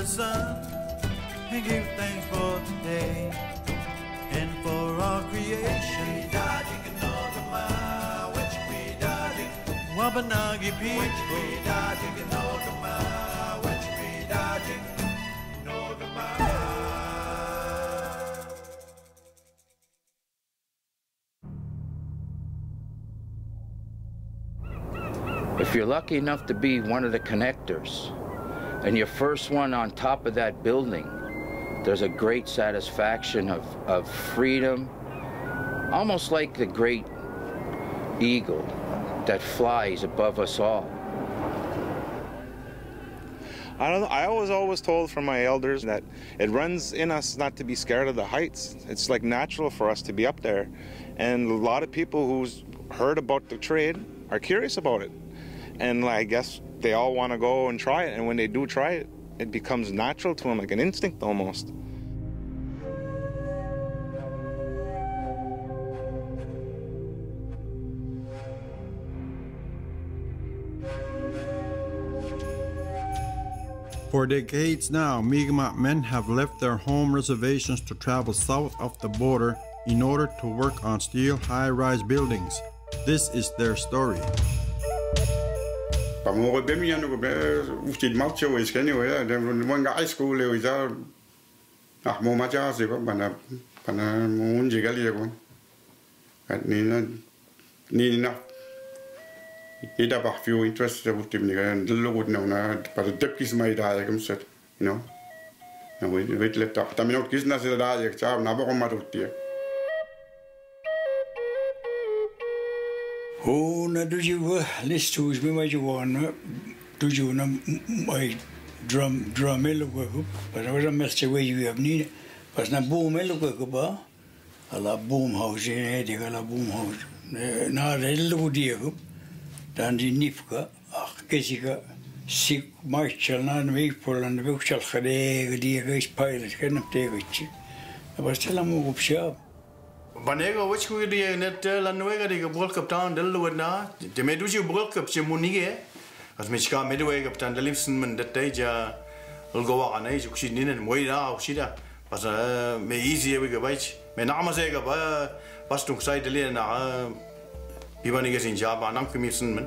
the sun and give thanks for today and for our creation. Wabanagi people. If you're lucky enough to be one of the connectors and you're first one on top of that building, there's a great satisfaction of freedom, almost like the great eagle that flies above us all. I was always told from my elders that it runs in us not to be scared of the heights. It's like natural for us to be up there. And a lot of people who's heard about the trade are curious about it. And I guess they all want to go and try it. And when they do try it, it becomes natural to them, like an instinct almost. For decades now, Mikmaq men have left their home reservations to travel south of the border in order to work on steel high-rise buildings. This is their story. Ida bah few interest of tim ni kan dulu would know na pada dep kis mai da ya set, you know. Na wait let up. Tapi not kis na se da ya chab na ba ko marut dia. Oh na do you list to me mai you want do you na mai drum elo ko para ora mestre we you have ni pas na boom elo ko ba ala boom house ni de ala boom house na elo dia ko dan die Nifka, Kessica, Sik, Marshall, and Maple, and the Buxal Hade, the Ace Pilot, can of David. I was telling him of shop. Banego, which we did net tell and wega the World Cup town, Delaware na, the Medusi World Cup, Chemunige, as Michka Medway up Tan Livson, that day, will go on age, she didn't wait out, she da, but may easier we go bite, may Namazega, Bastung side the Lena. Even if in job, I'm commission.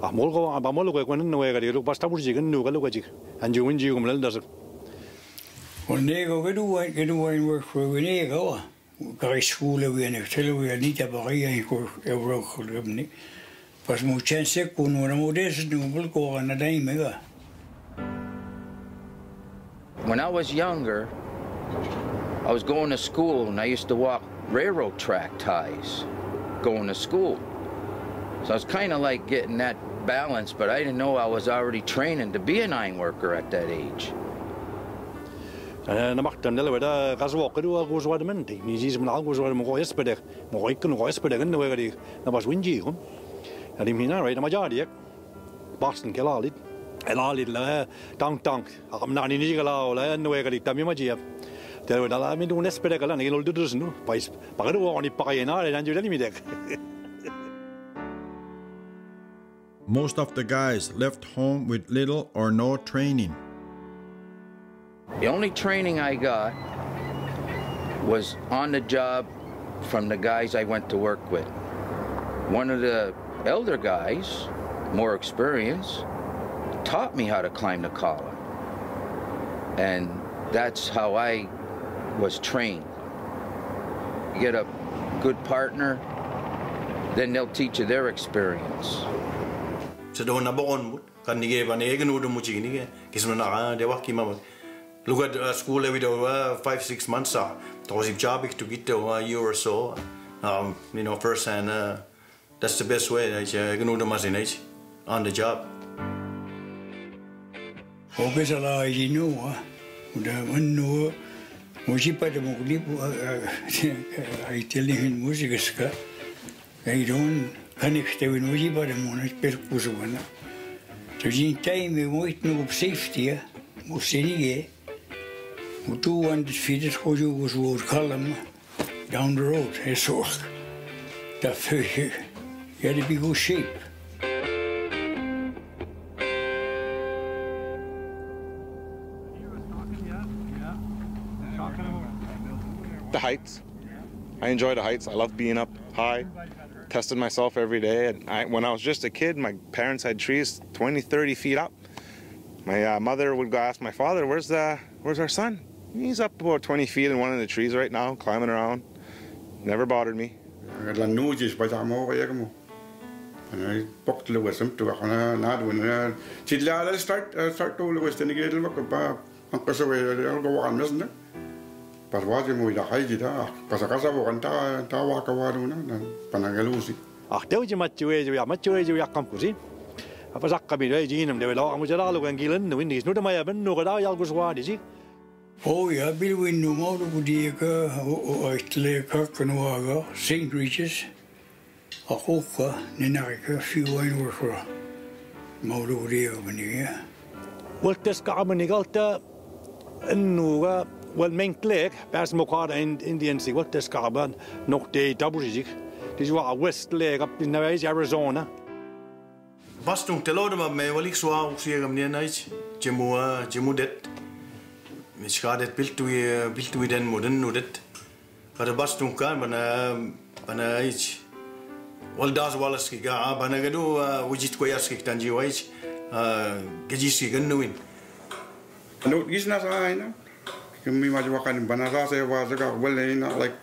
Ah, Molgo, Abamolo, when no way, you look past Tabuji, and no Galogic, and you win you does it. When they go, get away work for when they go. Guy school, we and tell we need a barrier and ever company. But more chance when I'm modest, no will go on a dime. When I was younger, I was going to school and I used to walk railroad track ties going to school. So I was kind of like getting that balance, but I didn't know I was already training to be an iron worker at that age. أنا مقتن ده وده غزوة كده غزوة ده من دي نيجي من عالم غزوة مقايس بدك مقايكن مقايس بدك إنه وغادي نبغى وينجيهم يعني هنا راينا مجاريك باستن كلاليد الاليد لا تانك أقمنا نيجي كلا ولا إنه وغادي تامي مجيب ده وده لا من دون نسبة كلا نيجي نقول درس إنه بايس بقدر واني بقينا لأن جودني ميدك. Most of the guys left home with little or no training. The only training I got was on the job from the guys I went to work with. One of the elder guys, more experienced, taught me how to climb the column. And that's how I was trained. You get a good partner, then they'll teach you their experience. So don't abon kan nige ban egen udo muchi nige kisno na de waki mama look at school every day 5-6 months to was job to get to a year or so you know first hand that's the best way that you udo masinage on the job okay la you know uda no muji pa de mugli I telling him music ska I don't connect with muji pa de monas per kuswana to jin time we moet no op safety musinige we 200 feet it was would column down the road so that you had to be good shape like the heights. I enjoy the heights. I love being up high, testing myself every day. And when I was just a kid, my parents had trees 20, 30 feet up. My mother would go ask my father, where's our son? He's up about 20 feet in one of the trees right now, climbing around. Never bothered me. Oh ja, bilwin no maudo budieka o itle kakanoaga St. Regis. A hoka ninarika fiwain workra. Maudo budieka baniga. Waltes Carbonigalta Nuga well Mikmaq Bas Mokada in Indian Sea Waltes Carbon noch de Dabuzik. This was a west leg up in Arizona. Bastung telodema me walik swa usiegam nianait jemudet. Mischadet biltu den modern nudet. Kada bastung kan bana ich. Wal das walaski ga bana gadu wujit koyaski tanji wais gejisi gannuin. No isna saina. Kami maju wakan bana rasa wa zaga walaina like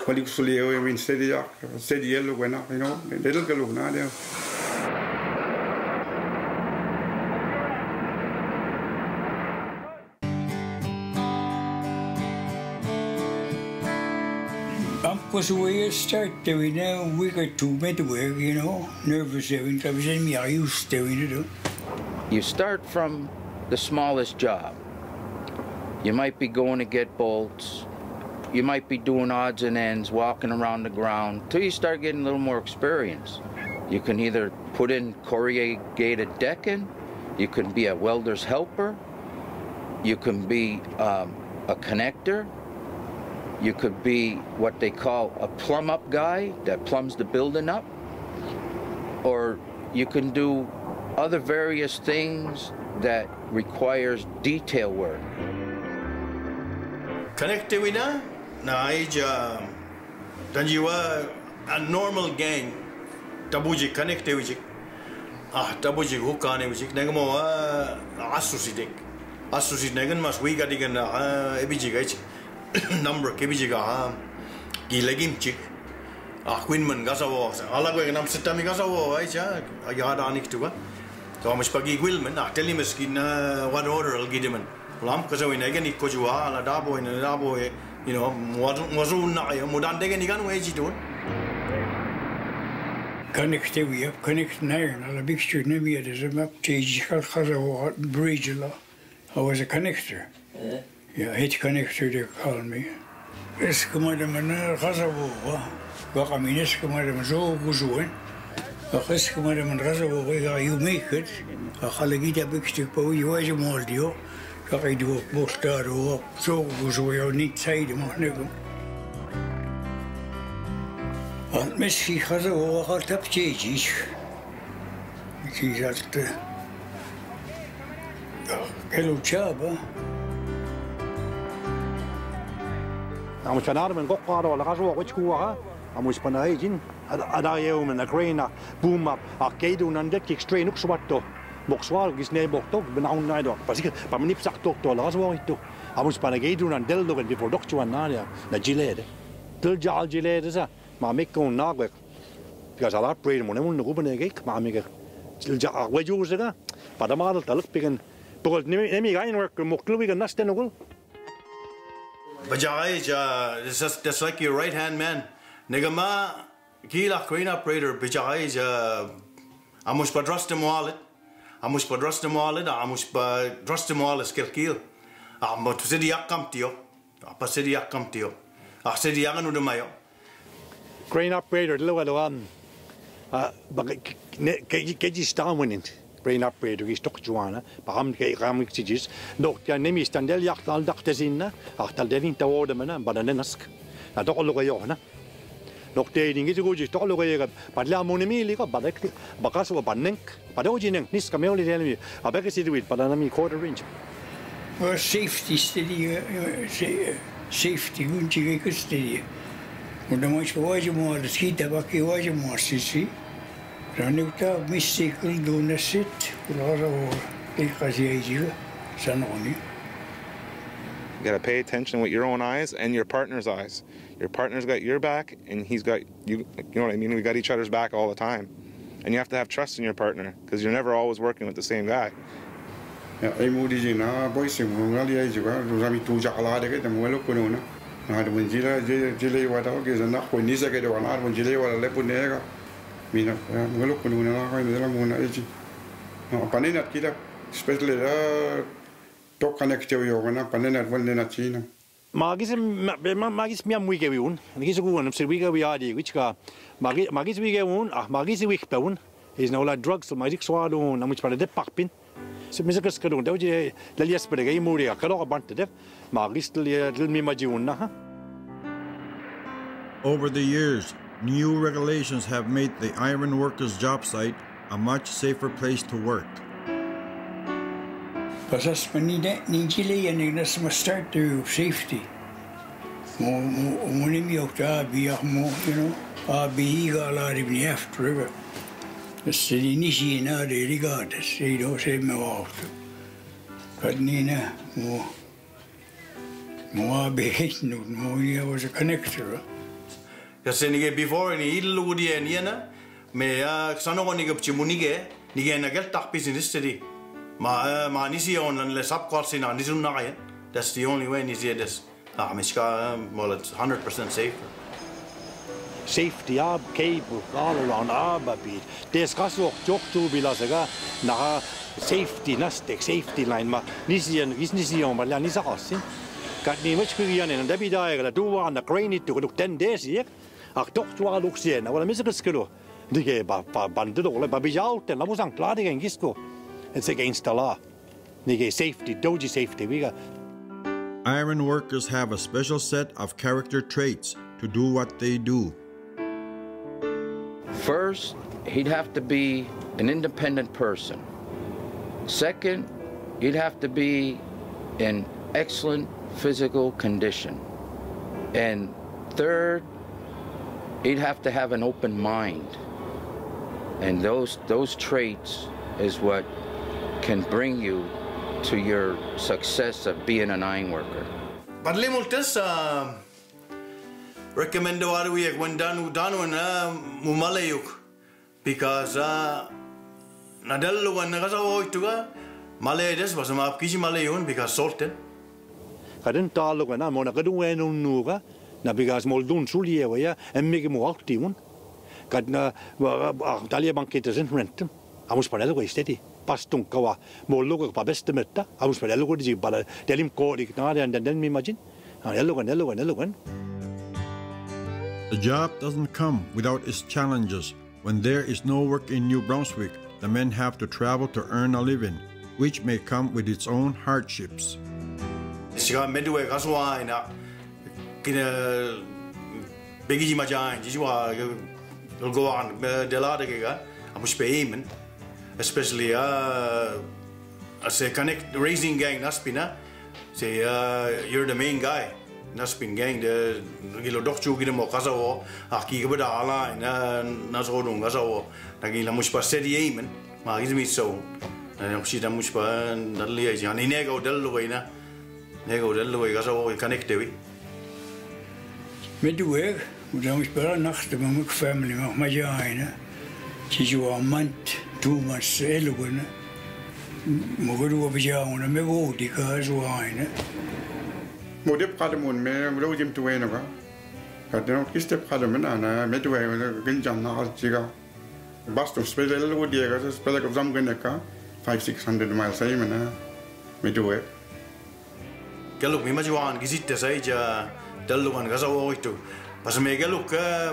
walik sulio in sedia lu wena you know little galu na dia. Because we start doing a week or two midway, you know, nervous doing. I was in me, I used to doing it. You start from the smallest job. You might be going to get bolts. You might be doing odds and ends, walking around the ground, till you start getting a little more experience. You can either put in corrugated decking, you can be a welder's helper, you can be a connector, you could be what they call a plumb-up guy that plumbs the building up, or you can do other various things that requires detail work. Connectivity na ija tanjiwa a normal gang tabuji connectivity tabuji hukane wijik nagamo asusi nagan mas wiga digan ebiji gach number kebijiga gilegim chik quinman gasawo alago nam sitami gasawo aicha ayada aniktuga so mas pagi gwilman telimiskin what order al gidiman lam kasawi nagan ikojua ala dabo you know wazu na mudan degen igan weji don connectivity connect nair ala big street nemi there's a map change gasawo bridge la I was a connector. Yeah, hit connector they call me. Es kumada man gasawo wa kami es kumada man zo guzoen. Es kumada man gasawo wa you make it. Khalagita big street po you was more dio. I do postaro so guzoe niet zijde mag nemen. Want misschien gasawo gaat op chejies. Ik zie dat hello chaba. I'm trying to go out of the house, which go out. I'm with Panagin, and I am in a grain, boom up, a cadon and deck strain up what to. Boxwall is neighbor talk, but now neither. But my nips are talked to last one. I was Panagin and Deldo and before Doctor and Nadia, the Gilead. Till Jal Gilead is a Mikmaq Nagwek. Because I'll pray when I want to open a cake, Mammy. Still Jar, where you was there? But the model to look big and because Nemi Ironwork, Mokluig and Nastenogul. Bajai, that's like your right hand man. Negama, Kila crane operator, Bajai, Amus Padrastem wallet, Amus Padrastem wallet, Amus Padrastem wallet, Skilkil. But City Yakamtio, Pasidi Yakamtio, City Yaganu de Mayo. Crane operator, low at one. But get you down winning. Crane operator is Dr. Joanna, Baham Ramik Sigis, Dr. Nemi Standel Yakal Dr. Zinna, after Devin Tawardaman, but an enask. I don't look at Yona. Dr. Dating is a good all away, but La Monemi, but Bacasso Banink, but Ogin, Niscameli enemy, I beg to see with Banami quarter range. Well, safety steady, safety gunci custody. Unda mais pode morrer, se tava que hoje morrer se. Ranuta mystical dona sit, kurara or ikaziajiga sanoni. You gotta pay attention with your own eyes and your partner's eyes. Your partner's got your back, and he's got you. You know what I mean? We got each other's back all the time, and you have to have trust in your partner because you're never always working with the same guy. Ya, moodi jina boy sing ngali ai juga, rami tu jakala de ke mo lo kono na. Na de jila jile wa ta ke zana ko ni sa ke de wa na jile wa le punega. Mina mo lo kono na ka ni la mo na eji. No panina kida especially to connect yo na panina wal na china. Magis miam wige wiun, gis guan sir wiga wi adi which ka magis wige un magis wik peun is no la drugs magic swado na much para de pakpin. So musikas kadon da je lalias pere ga muri ka ro bant de magis til mi majiun na. Over the years, new regulations have made the iron workers' job site a much safer place to work. Pasas manida ninjile and ignas must start to safety. Mo mi okta biya mo, you know, biga la ribni after. The city nishi na de regardless, they don't say me out. But Nina mo be hitting mo was a connector. Kasi before ni iludi niana me sano ko nigapchimunige nige nagal takpis in this city. Ma nisi on unless up course in nisun na kaya. That's the only way nisi this. Mishka well it's 100% safe. Safety ab cable all around ababi. Des kasok jok tu bilasaga na safety nastek safety line ma nisi on ma la nisa kasin. Kat ni which kuyan and debi diaga do on the crane it to look 10 days here. Ak tok tu look sien. Wala misikas kilo. Dige ba bandido le babi out and labusang klade gen gisko. It's against the law. Nige safety, doji safety. We got. Iron workers have a special set of character traits to do what they do. First, he'd have to be an independent person. Second, he'd have to be in excellent physical condition. And third, he'd have to have an open mind. And those traits is what can bring you to your success of being an iron worker. Padli multas recommendo aru when danu na mumalayuk because nadallu wan nagasawo ituga malaydes was ma kisi malayun because salted. Kadin talu na mo na kadun wenu nuga na because moldun sulie ya emmige mo aktivun. Kadna talia banketes in rentum. Amus panelo go steady. Pastung kawa molugo pa beste metta. Amus panelo go di bala delim ko ignare and then me imagine. Elogan. The job doesn't come without its challenges. When there is no work in New Brunswick, the men have to travel to earn a living, which may come with its own hardships. Siga medwe kaswa ina kina begi majan jijwa go on delade ga amus payment especially as a connect raising gang naspina say you're the main guy naspin gang the gilo dokchu gida mo kasawo aki ga bada ala na nasodung kasawo nagila muspa steady amen ma gizmi so na musida muspa dalli ya ni nego dallo ina nego dallo ga so connect dewi medwe udah muspa nacht ma muk family ma jaina Chijuwa month 2 months eluguna mogodu objauna me godi ka zuaina modep kadamun me rojim tuwena ka kadno kistep kadamena na medwe ginjam na jiga basto spedel lo diega spedel ko zamgene ka 500-600 miles ay mana medwe galuk mi majuan gizit sai ja daluan gasawo itu pas me galuk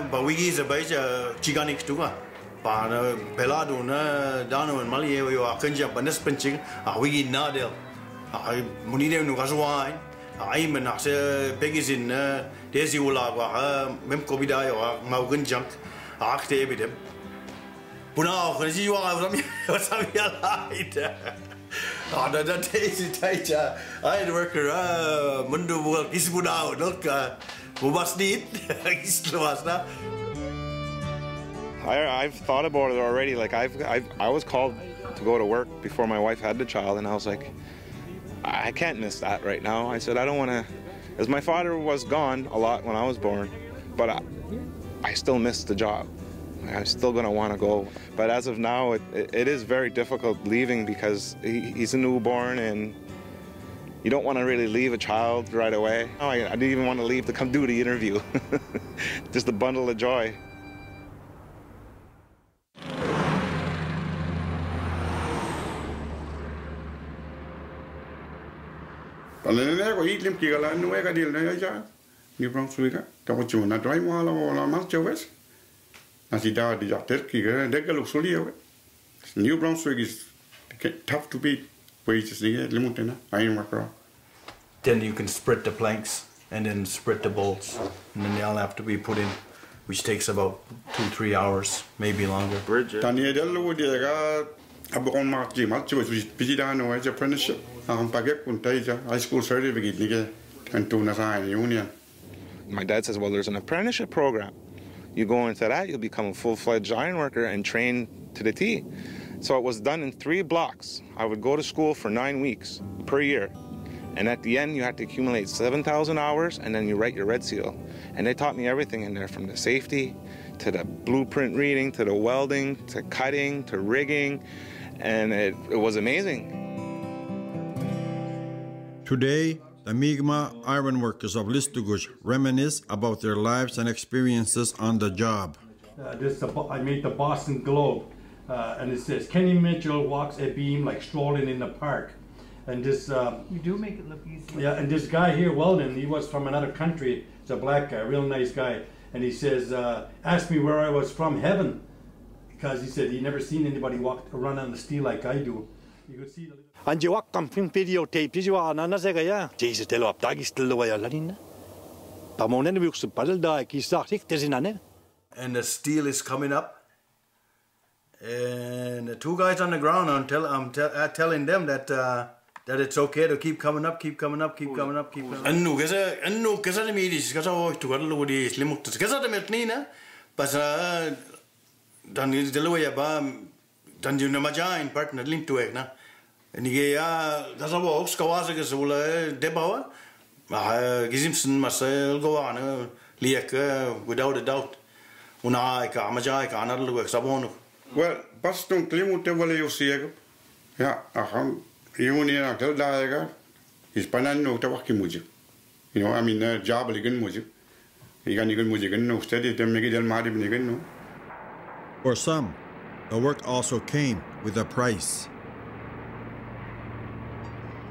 ba wigi za baija chiganik tuga Pana pelado na dano and Mali yo akanja banes pinching wigi nadel munide no gaswain I men ase begis in desi ula mem kobida yo maugan junk akte bidem puna khji wa sami la ita that day, I had a worker, Mundu work, is put out, look, must need, I've thought about it already. Like I was called to go to work before my wife had the child, and I was like, I can't miss that right now. I said I don't want to, as my father was gone a lot when I was born, but I still miss the job. I'm still going to want to go. But as of now, it is very difficult leaving because he's a newborn and you don't want to really leave a child right away. No, I didn't even want to leave to come do the interview. Just a bundle of joy. New Brunswick is tough to beat. Then you can spread the planks and then spread the bolts, and then they all have to be put in, which takes about 2-3 hours, maybe longer. Bridget. Apprenticeship. High school certificate. My dad says, well, there's an apprenticeship program. You go into that, you'll become a full-fledged iron worker and train to the T. So it was done in 3 blocks. I would go to school for 9 weeks per year. And at the end, you had to accumulate 7,000 hours, and then you write your red seal. And they taught me everything in there, from the safety, to the blueprint reading, to the welding, to cutting, to rigging. And it was amazing. Today, the Mikmaq ironworkers of Listuguj reminisce about their lives and experiences on the job. I made the Boston Globe, and it says, Kenny Mitchell walks a beam like strolling in the park. And this... you do make it look easy. Yeah, and this guy here, Weldon, he was from another country. He's a black guy, real nice guy. And he says, asked me where I was from, heaven. Because he said he never seen anybody walk around on the steel like I do. You could see the... And you walk on videotape, you are not a Jesus, tell up, Daggy still away a ladina. Pamonen works a paddle dike, he's in an. And the steel is coming up. And the 2 guys on the ground, I'm telling them that that it's okay to keep coming up, keep coming up, keep coming up, keep coming up. Annu kasa de midis, kasa hoik tu kadlo di slimuk. Kasa de metnina, pas dan delo ya ba dan ju na majain partner lim tu ek na. Nige ya kasa bo oks kawaza kasa ula debawa. Gizimsen masel goana liek without a doubt. Una ka majai ka anadlo ek sabonu. Well, pas don't claim te vale yo sieg. Ja, aham. You need to tell that is Panano Tawaki music. You know, I mean, job again music. You can even music and no steady to make it a Madden. For some, the work also came with a price.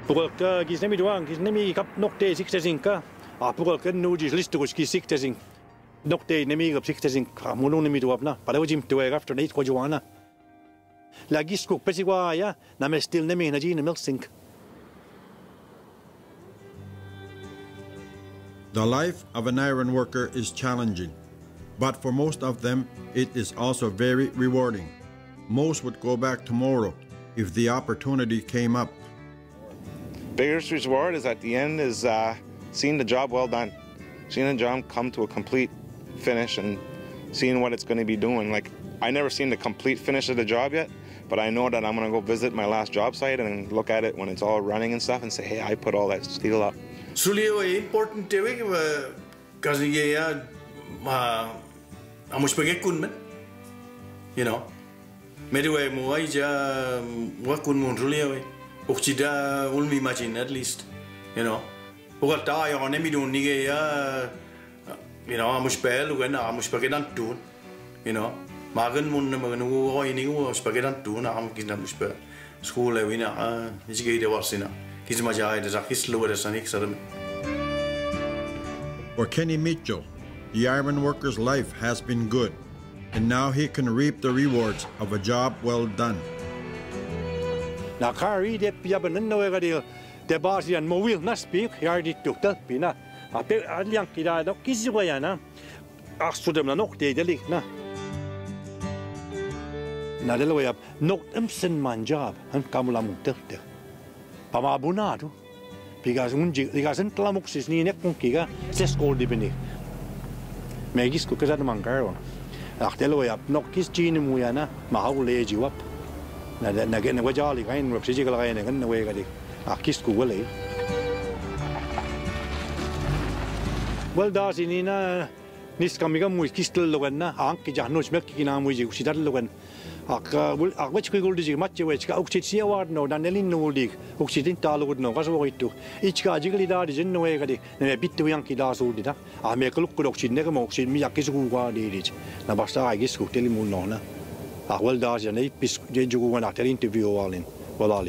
Pukul giz nemi doang, giz nemi kap nokte 60 ka. Pukul kan nuji list to giz 60. Nokte nemi kap 60. Mulung nemi doap na. Pada wajim tuwe after night ko juana. Lagi skuk pesiwa ya, na me still nemi na jina milk sink. The life of an iron worker is challenging, but for most of them, it is also very rewarding. Most would go back tomorrow if the opportunity came up. Biggest reward is at the end is seeing the job well done, seeing the job come to a complete finish and seeing what it's going to be doing. Like, I never seen the complete finish of the job yet, but I know that I'm going to go visit my last job site and look at it when it's all running and stuff and say, hey, I put all that steel up. Sulio important te we kasi ya amus pagekun man, you know. Medwe mo ay ja wakun mo sulio oksida ulmi imagine at least, you know. Ugal ta yo nemi dun nige ya, you know, amus pel ugan amus pagedan tun, you know. Magan mun na magan wo ini wo spagedan tu na am kina muspa school e wina isige de wasina kisma jai de zakis lo de sanik sadam. For Kenny Mitchell, the iron worker's life has been good, and now he can reap the rewards of a job well done. Na kari de piaban no e gadil de basian mo will na speak yardi tukta pina a pe aliang kida no kiswa yana aksudem na nok de delik na. Na delo ya nok emsen man job han kamula muterte pamabunado. Because entlamuksis niin ekkunkiga seskoldi beni. Megis ku kesat mangkaron. Ahtelo ja nokkis chini muyana mahaulle jiwap. Na gen wajali kain roksijikala kain ngan wegadi. Akis ku wale. Well dasinina niskamiga muis kistel loganna anki jahnus mekki na muisi usidar logan. Which we will do much which Oxy award no than Elin no dig, Oxidin Talwood no, was way to each jiggly dad is in the way, and a bit to Yankee das old. I make a look at Oxy never moxie Miyakis who guard it. Nabasta, I guess, who tell him Nona. Well, does an 8 piece Jeju when after interview all in. Well, all